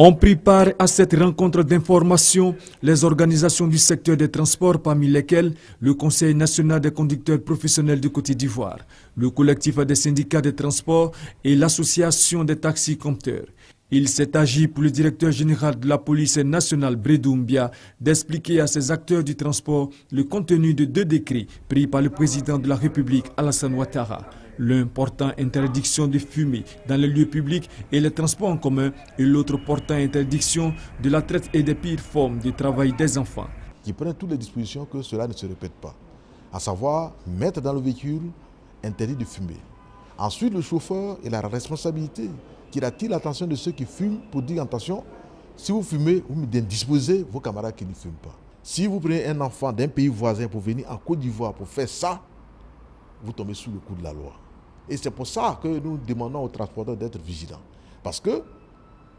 ont pris part à cette rencontre d'information les organisations du secteur des transports, parmi lesquelles le Conseil national des conducteurs professionnels du Côte d'Ivoire, le collectif des syndicats des transports et l'association des taxis-compteurs. Il s'est agi pour le directeur général de la police nationale, Bredoumbia, d'expliquer à ces acteurs du transport le contenu de 2 décrets pris par le président de la République, Alassane Ouattara. L'un portant interdiction de fumer dans les lieux publics et les transports en commun, et l'autre portant interdiction de la traite et des pires formes de travail des enfants. Qui prennent toutes les dispositions que cela ne se répète pas, à savoir mettre dans le véhicule interdit de fumer. Ensuite, le chauffeur a la responsabilité qu'il attire l'attention de ceux qui fument pour dire attention, si vous fumez, vous disposez vos camarades qui ne fument pas. Si vous prenez un enfant d'un pays voisin pour venir en Côte d'Ivoire pour faire ça, vous tombez sous le coup de la loi. Et c'est pour ça que nous demandons aux transporteurs d'être vigilants. Parce que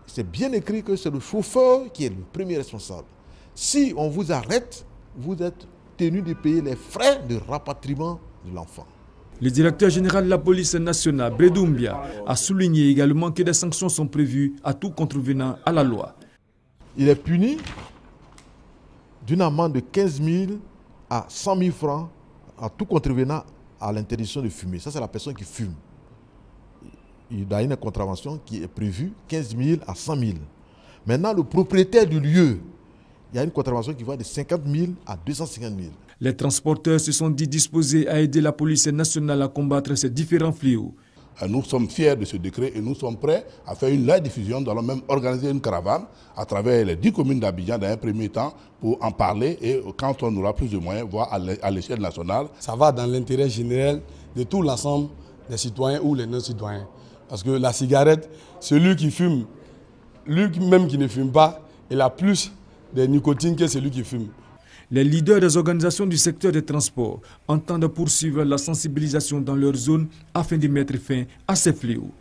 c'est bien écrit que c'est le chauffeur qui est le premier responsable. Si on vous arrête, vous êtes tenu de payer les frais de rapatriement de l'enfant. Le directeur général de la police nationale, Bredoumbia, a souligné également que des sanctions sont prévues à tout contrevenant à la loi. Il est puni d'une amende de 15 000 à 100 000 francs à tout contrevenant à l'interdiction de fumer. Ça, c'est la personne qui fume. Il y a une contravention qui est prévue, 15 000 à 100 000. Maintenant, le propriétaire du lieu, il y a une contravention qui va de 50 000 à 250 000. Les transporteurs se sont dit disposés à aider la police nationale à combattre ces différents fléaux. Nous sommes fiers de ce décret et nous sommes prêts à faire une large diffusion. Nous allons même organiser une caravane à travers les 10 communes d'Abidjan dans un premier temps pour en parler et quand on aura plus de moyens, voir à l'échelle nationale. Ça va dans l'intérêt général de tout l'ensemble des citoyens ou les non-citoyens. Parce que la cigarette, celui qui fume, lui-même qui ne fume pas, il a plus de nicotine que celui qui fume. Les leaders des organisations du secteur des transports entendent poursuivre la sensibilisation dans leur zone afin de mettre fin à ces fléaux.